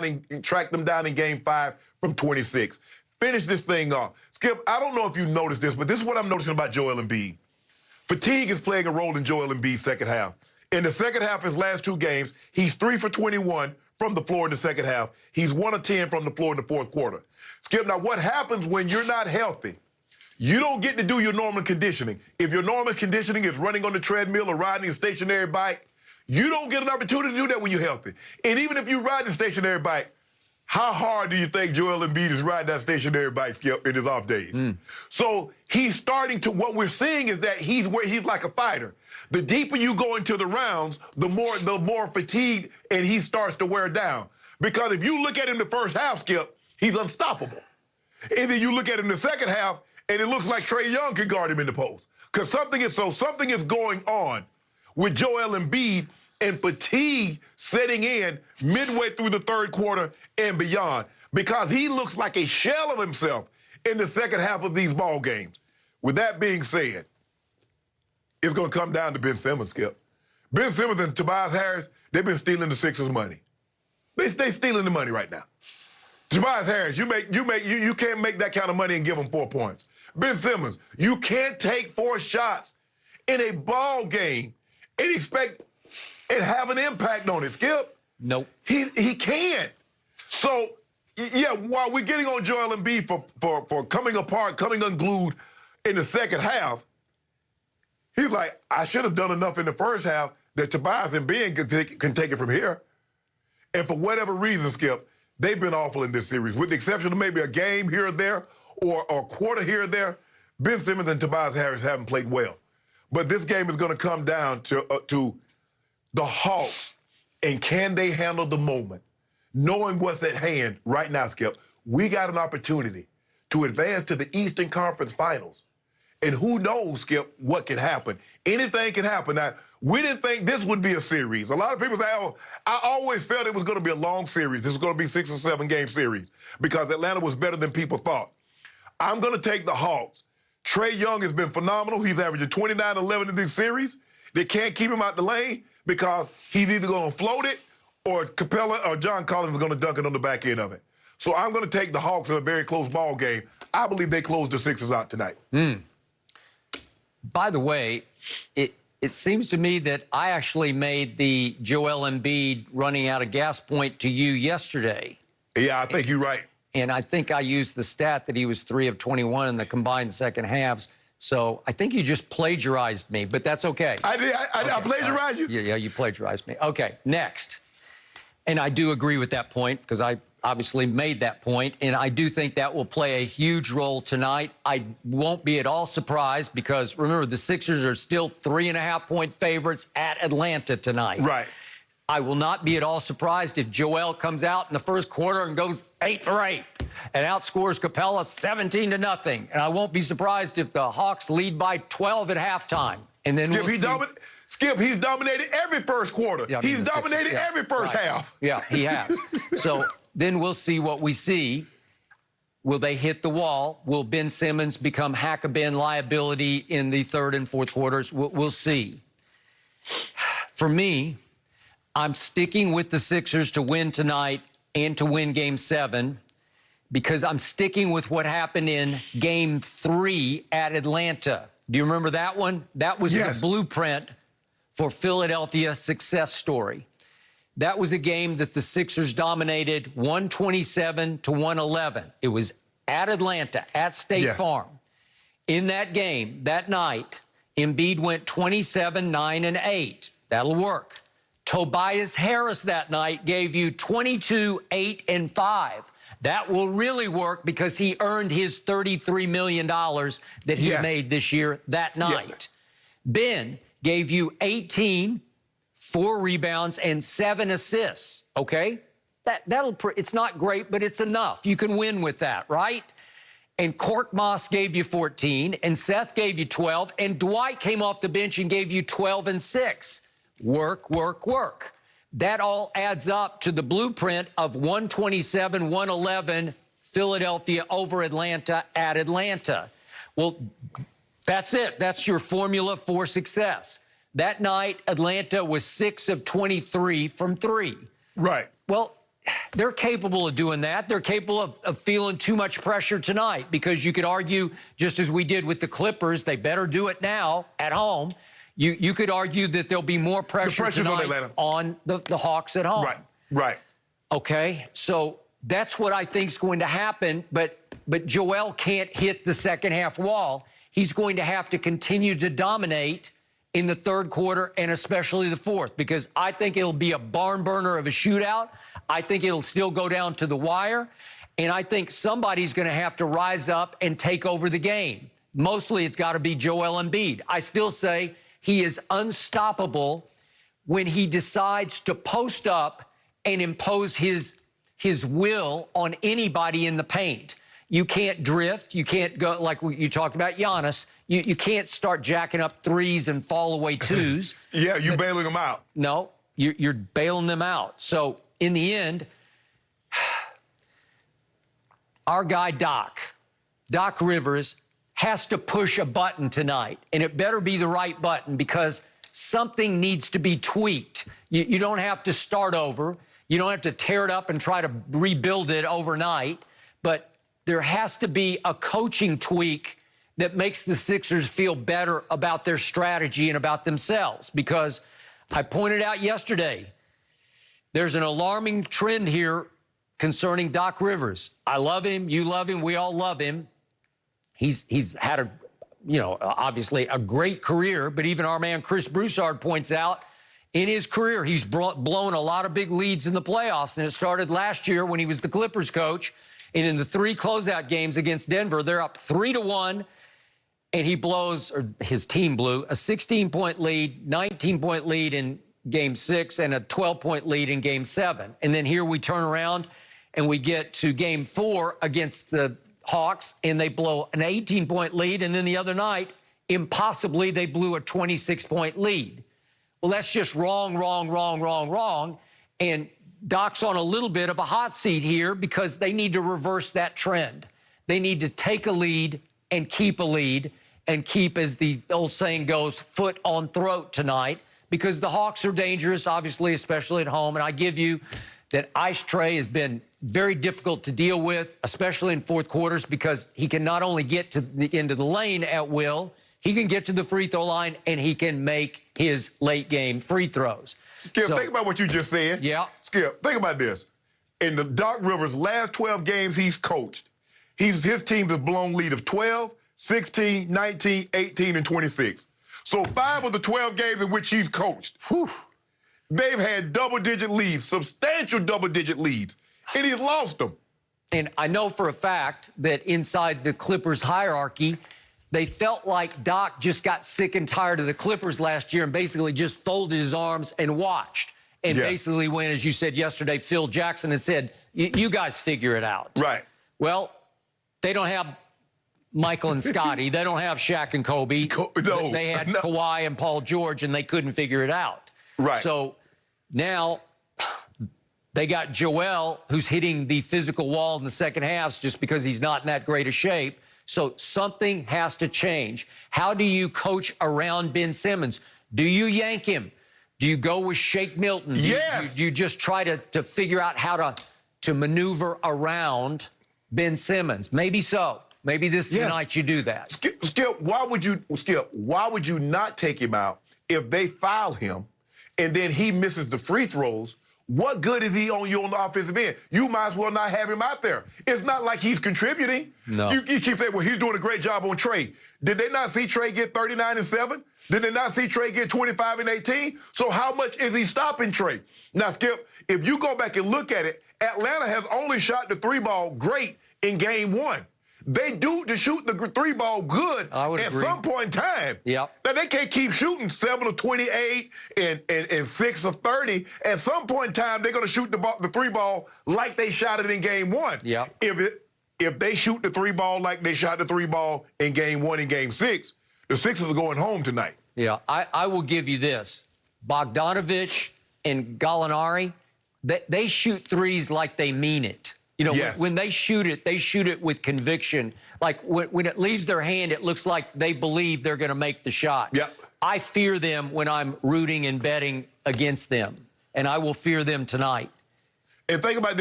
and track them down in game 5 from 26. Finish this thing off. Skip, I don't know if you noticed this, but this is what I'm noticing about Joel Embiid. Fatigue is playing a role in Joel Embiid's second half. In the second half of his last 2 games, he's 3 for 21 from the floor in the second half. He's 1 of 10 from the floor in the fourth quarter. Skip, now what happens when you're not healthy? You don't get to do your normal conditioning. If your normal conditioning is running on the treadmill or riding a stationary bike, you don't get an opportunity to do that when you're healthy. And even if you ride the stationary bike, how hard do you think Joel Embiid is riding that stationary bike, Skip, in his off days? So he's starting to, what we're seeing is that he's like a fighter. The deeper you go into the rounds, the more fatigued and he starts to wear down. Because if you look at him the first half, Skip, he's unstoppable. And then you look at him the second half, and it looks like Trae Young can guard him in the post. Because something is going on with Joel Embiid and fatigue setting in midway through the third quarter and beyond. Because he looks like a shell of himself in the second half of these ball games. With that being said, it's going to come down to Ben Simmons, Skip. Ben Simmons and Tobias Harris, they've been stealing the Sixers' money. They stealing the money right now. Tobias Harris, you can't make that kind of money and give him 4 points. Ben Simmons, you can't take 4 shots in a ball game and expect and have an impact on it, Skip. Nope. He can't. So, yeah, while we're getting on Joel Embiid for coming apart, coming unglued in the second half, he's like, I should have done enough in the first half that Tobias and Ben can take it from here. And for whatever reason, Skip, they've been awful in this series, with the exception of maybe a game here or there or a quarter here or there. Ben Simmons and Tobias Harris haven't played well. But this game is going to come down to the Hawks, and can they handle the moment? Knowing what's at hand right now, Skip, we got an opportunity to advance to the Eastern Conference Finals. And who knows, Skip, what can happen. Anything can happen. Now, we didn't think this would be a series. A lot of people say, oh, I always felt it was going to be a long series. This was going to be 6 or 7 game series because Atlanta was better than people thought. I'm going to take the Hawks. Trae Young has been phenomenal. He's averaging 29-11 in this series. They can't keep him out the lane because he's either going to float it or Capella or John Collins is going to dunk it on the back end of it. So I'm going to take the Hawks in a very close ball game. I believe they close the Sixers out tonight. By the way, it seems to me that I actually made the Joel Embiid running out of gas point to you yesterday. Yeah, I think you're right. And I think I used the stat that he was 3 of 21 in the combined second halves. So I think you just plagiarized me, but that's okay. I did. I plagiarized you? Yeah, you plagiarized me. Okay, next. And I do agree with that point because I obviously made that point, and I do think that will play a huge role tonight. I won't be at all surprised because, remember, the Sixers are still 3.5-point favorites at Atlanta tonight. Right. I will not be at all surprised if Joel comes out in the first quarter and goes 8 for 8 and outscores Capella 17-0. And I won't be surprised if the Hawks lead by 12 at halftime. And then Skip, he's dominated every first quarter. Yeah, he's dominated every first half. Yeah, he has. So then we'll see what we see. Will they hit the wall? Will Ben Simmons become hack-a-ben liability in the third and fourth quarters? We'll see. For me, I'm sticking with the Sixers to win tonight and to win Game 7 because I'm sticking with what happened in Game 3 at Atlanta. Do you remember that one? That was the blueprint for Philadelphia's success story. That was a game that the Sixers dominated 127-111. It was at Atlanta, at State Farm. In that game, that night, Embiid went 27, 9, and 8. That'll work. Tobias Harris that night gave you 22, 8, and 5. That will really work because he earned his $33 million that he made this year that night. Ben gave you 18, 4 rebounds, and 7 assists, okay? It's not great, but it's enough. You can win with that, right? And Korkmaz gave you 14, and Seth gave you 12, and Dwight came off the bench and gave you 12 and 6. Work, work, work. That all adds up to the blueprint of 127-111 Philadelphia over Atlanta at Atlanta. Well, that's it. That's your formula for success. That night, Atlanta was 6 of 23 from 3. Right. Well, they're capable of doing that. They're capable of feeling too much pressure tonight, because you could argue, just as we did with the Clippers, they better do it now at home. You could argue that there'll be more pressure tonight on the Hawks at home. Right. Okay, so that's what I think is going to happen, but Joel can't hit the second half wall. He's going to have to continue to dominate in the third quarter and especially the fourth, because I think it'll be a barn burner of a shootout. I think it'll still go down to the wire, and I think somebody's going to have to rise up and take over the game. Mostly it's got to be Joel Embiid. I still say he is unstoppable when he decides to post up and impose his will on anybody in the paint. You can't drift. You can't go, like you talked about Giannis. You can't start jacking up threes and fall away twos. Yeah, you bailing them out. No, you're bailing them out. So in the end, our guy Doc Rivers, has to push a button tonight, and it better be the right button, because something needs to be tweaked. You don't have to start over. You don't have to tear it up and try to rebuild it overnight, but there has to be a coaching tweak that makes the Sixers feel better about their strategy and about themselves, because I pointed out yesterday, there's an alarming trend here concerning Doc Rivers. I love him. You love him. We all love him. He's had obviously a great career, but even our man Chris Broussard points out in his career, he's blown a lot of big leads in the playoffs, and it started last year when he was the Clippers coach. And in the 3 closeout games against Denver, they're up 3-1, and his team blew a 16-point lead, 19-point lead in Game 6, and a 12-point lead in Game 7. And then here we turn around and we get to Game 4 against the Hawks, and they blow an 18-point lead. And then the other night, impossibly, they blew a 26-point lead. Well, that's just wrong. And Doc's on a little bit of a hot seat here, because they need to reverse that trend. They need to take a lead and keep a lead, and keep, as the old saying goes, foot on throat tonight, because the Hawks are dangerous, obviously, especially at home. And I give you that Ice Trae has been very difficult to deal with, especially in fourth quarters, because he can not only get to the end of the lane at will, he can get to the free throw line, and he can make his late game free throws. Skip, think about what you just said. Yeah. Skip, think about this. In the Doc Rivers' last 12 games he's coached, his team has blown lead of 12, 16, 19, 18, and 26. So 5 of the 12 games in which he's coached, they've had double-digit leads, substantial double-digit leads, and he's lost them. And I know for a fact that inside the Clippers hierarchy, they felt like Doc just got sick and tired of the Clippers last year and basically just folded his arms and watched. And basically went, as you said yesterday, Phil Jackson has said, you guys figure it out. Right. Well, they don't have Michael and Scotty. They don't have Shaq and Kobe. They had Kawhi and Paul George, and they couldn't figure it out. Right. So now they got Joel, who's hitting the physical wall in the second half just because he's not in that great a shape. So something has to change. How do you coach around Ben Simmons? Do you yank him? Do you go with Shake Milton? Yes. Do you just try to figure out how to maneuver around Ben Simmons? Maybe so. Maybe this is the night you do that. Skip, why would you not take him out if they foul him and then he misses the free throws? What good is he on you on the offensive end? You might as well not have him out there. It's not like he's contributing. No. You keep saying, well, he's doing a great job on Trae. Did they not see Trae get 39 and 7? Did they not see Trae get 25 and 18? So how much is he stopping Trae? Now, Skip, if you go back and look at it, Atlanta has only shot the 3-ball great in Game 1. They do to shoot the 3-ball good at some point in time. Yep. Now, they can't keep shooting 7 of 28 and 6 of 30. At some point in time, they're going to shoot the 3-ball like they shot it in Game 1. Yep. If they shoot the 3-ball like they shot the 3-ball in Game 1 and Game 6, the Sixers are going home tonight. Yeah, I will give you this. Bogdanovich and Gallinari, they shoot threes like they mean it. You know, when they shoot it with conviction. Like when it leaves their hand, it looks like they believe they're going to make the shot. Yep. I fear them when I'm rooting and betting against them, and I will fear them tonight. And think about this.